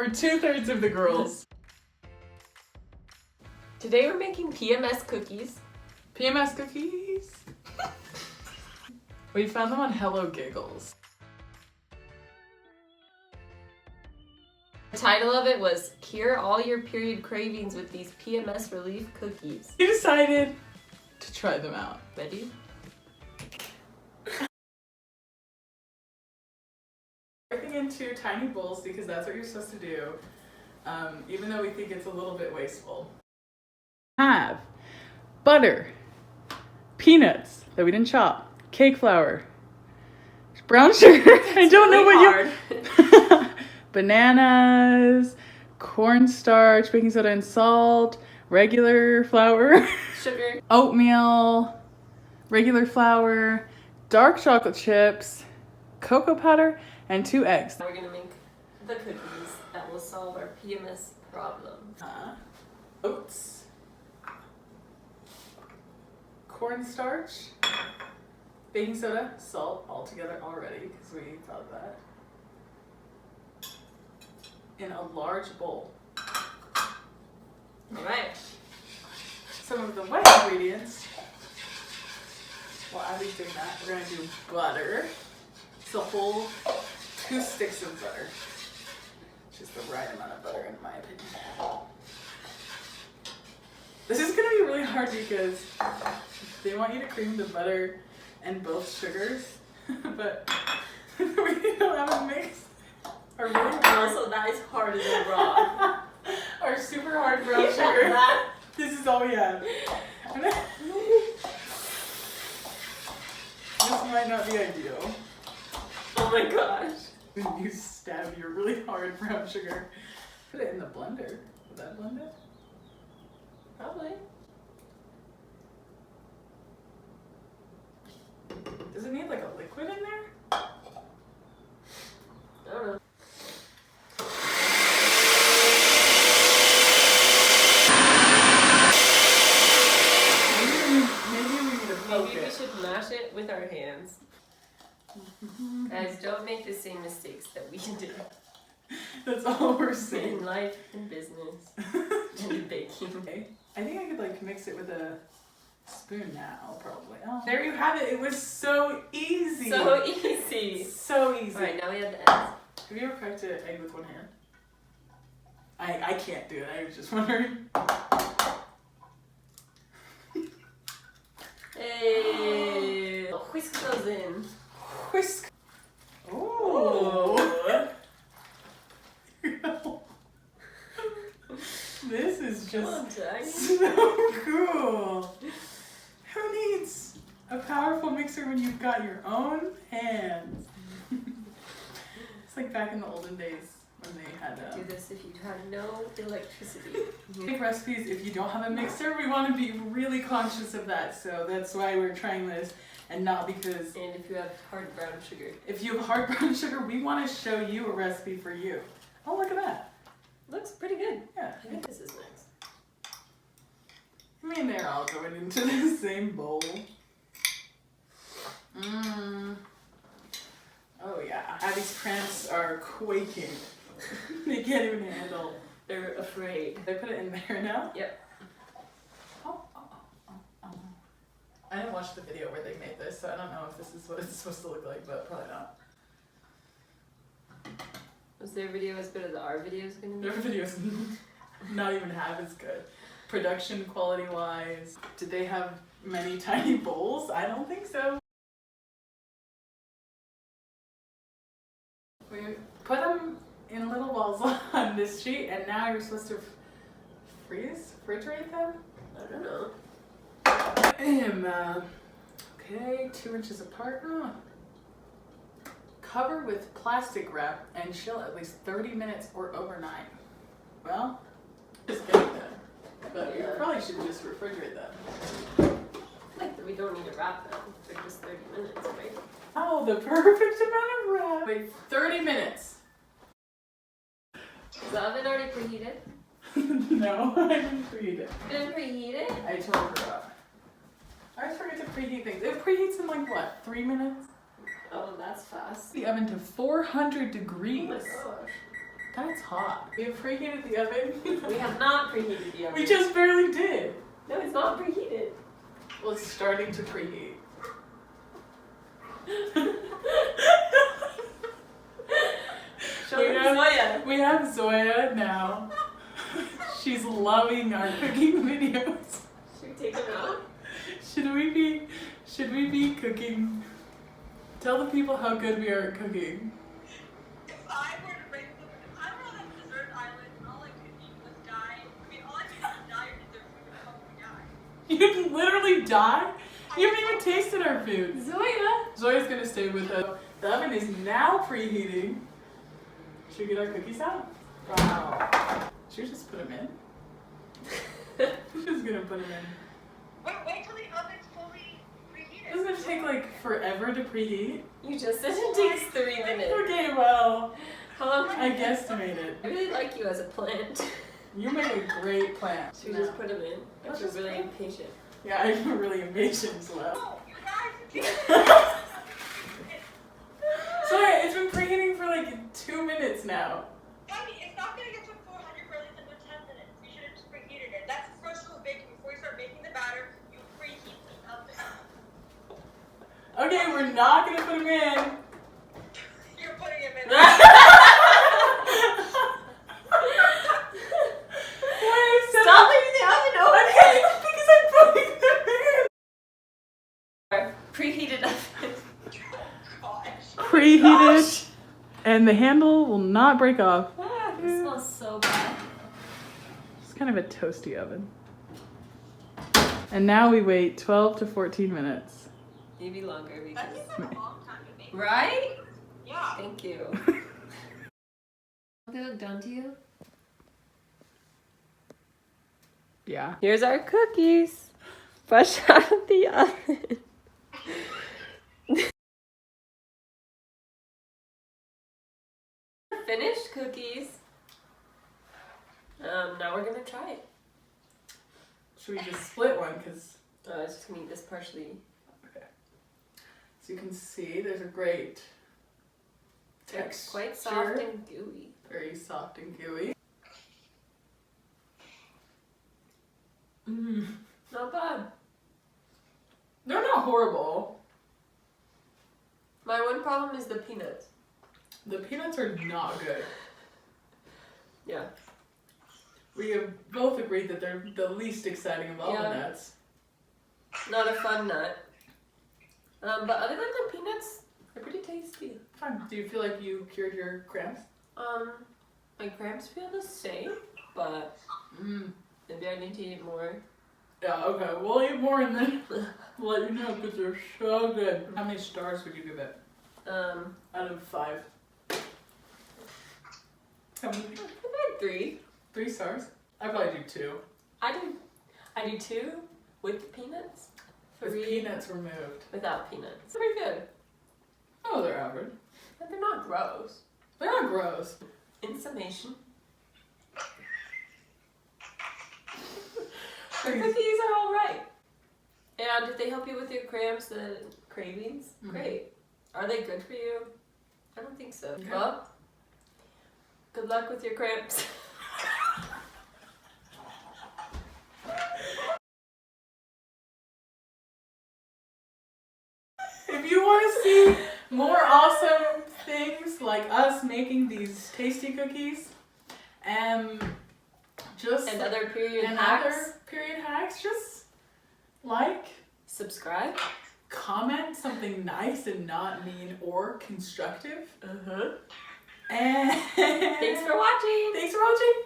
for 2/3 of the girls. Today we're making PMS cookies. PMS cookies. We found them on Hello Giggles. The title of it was Cure All Your Period Cravings with These PMS Relief Cookies. We decided to try them out. Ready? Everything into tiny bowls because that's what you're supposed to do, even though we think it's a little bit wasteful. Have butter, peanuts that we didn't chop, cake flour, brown sugar. I don't know what you. Bananas, cornstarch, baking soda and salt, regular flour, Sugar, oatmeal, regular flour, dark chocolate chips, cocoa powder, and 2 eggs. we're gonna make the cookies that will solve our PMS problem. Oats, cornstarch, baking soda, salt, all together already because we thought of that. In a large bowl. Alright. Some of the wet ingredients. While Abby's doing that, we're gonna do butter. It's a whole 2 sticks of butter. Just the right amount of butter in my opinion. This is gonna be really hard because they want you to cream the butter and both sugars, but we don't have a mix. Our really hard, Also, that is harder than raw. our super hard brown sugar. This is all we have. This might not be ideal. Oh my gosh. When you stab your really hard brown sugar. Put it in the blender. Would that blend it? Probably. Does it need like a liquid in there? I don't know. Maybe we need to poke Maybe we it. should mash it with our hands. Guys, don't make the same mistakes that we did That's all we're in saying. life, in business, and in baking. Okay. I think I could like mix it with a spoon now, probably. Oh, there you have it. It was so easy. So easy. So easy. Alright, now we have the eggs. Have you ever cracked an egg with one hand? I can't do it. I was just wondering. Hey! Whisk those in. Whisk. Oh. This is Come on, just Jack. so cool. Who needs a powerful mixer when you've got your own hands? It's like back in the olden days when they had Do this if you had no electricity. make recipes. If you don't have a mixer, we want to be really conscious of that. So that's why we're trying this, and not because And if you have hard brown sugar. if you have hard brown sugar, we want to show you a recipe for you. Oh, look at that. Looks pretty good. Yeah. I think this is nice. I mean, they're all going into the same bowl. Oh yeah. Abby's cramps are quaking. They can't even handle. They're afraid. They put it in there now? Yep. Oh. I didn't watch the video where they made this, so I don't know if this is what it's supposed to look like, but probably not. Was their video as good as our video is gonna be? Their videos not even half as good. Production quality wise. Did they have many tiny bowls? I don't think so. We put them in little balls on this sheet, and now you're supposed to refrigerate them? I don't know. Okay, 2 inches apart. Oh. Cover with plastic wrap and chill at least 30 minutes or overnight. Well, just getting them. But we probably should just refrigerate them. Like, we don't need to wrap them for just 30 minutes, right? Oh, the perfect amount of wrap. Wait, 30 minutes. Is the oven already preheated? No, I didn't preheat it. Didn't preheat it? I totally forgot. I always forget to preheat things. It preheats in like what, 3 minutes? Oh, that's fast. The oven to 400 degrees. Oh my gosh. God, it's hot. We have preheated the oven. We have not preheated the oven. We just barely did. No, it's not preheated. Well, it's starting to preheat. We have Zoya now. She's loving our cooking videos. Should we take them out? Should we be cooking? Tell the people how good we are at cooking. If I were to bring them, if I were on a desert island and all I could eat was die, I mean, all I could eat was die or dessert food would probably die. You'd literally die? You haven't even tasted our food. Zoya! Zoya's gonna stay with us. The oven is now preheating. Should we get our cookies out? Wow. Should we just put them in? She's just gonna put them in. Wait till the oven's fully preheated. Doesn't it take like forever to preheat? You just said it takes 3 minutes. Okay, well, How long? I guestimated. I really like you as a plant. You make a great plant. Should we just put them in? Let's You're just really put- impatient. Yeah, I'm really impatient as well. No, you guys, Sorry, it's been preheating for like 2 minutes now. I mean, it's not gonna get to 400 for at least under 10 minutes. You should have just preheated it. That's the first rule of baking. Before you start making the batter, you preheat the oven. Okay, we're not gonna put them in. You're putting them in. Stop leaving the oven open! Because I'm putting them in. Preheated oven. Gosh. Preheated, and the handle will not break off. Ah, this smells so bad. It's kind of a toasty oven. And now we wait 12 to 14 minutes. Maybe longer That because. takes a long time to make. Right? Yeah. Thank you. They look done to you? Yeah. Here's our cookies. Fresh out of the oven. Finished cookies. Now we're gonna try it. Should we just split one? Because I was just gonna eat this partially. okay. So you can see there's a great It's texture. quite soft and gooey. Very soft and gooey. Not bad. They're not horrible. My one problem is the peanuts. The peanuts are not good. Yeah. We have both agreed that they're the least exciting of all the Yeah. nuts. Not a fun nut. But other than the peanuts, they're pretty tasty. Fun. Do you feel like you cured your cramps? My cramps feel the same, but maybe I need to eat more. Yeah, okay. We'll eat more and then we'll let you know because they're so good. How many stars would you give it? Out of 5. How many? I had 3. 3 stars? I probably do 2. I do 2 with the peanuts. With 3 peanuts removed. without peanuts. Pretty good. Oh, they're average. But they're not gross. They're not gross. In summation, the cookies are alright. And if they help you with your cramps, the cravings, great. Are they good for you? I don't think so. Okay. Well, good luck with your cramps. If you want to see more awesome things like us making these tasty cookies, just And other period and hacks. other period hacks, just like, Subscribe. comment something nice and not mean or constructive. Uh-huh. And Thanks for watching. Thanks for watching.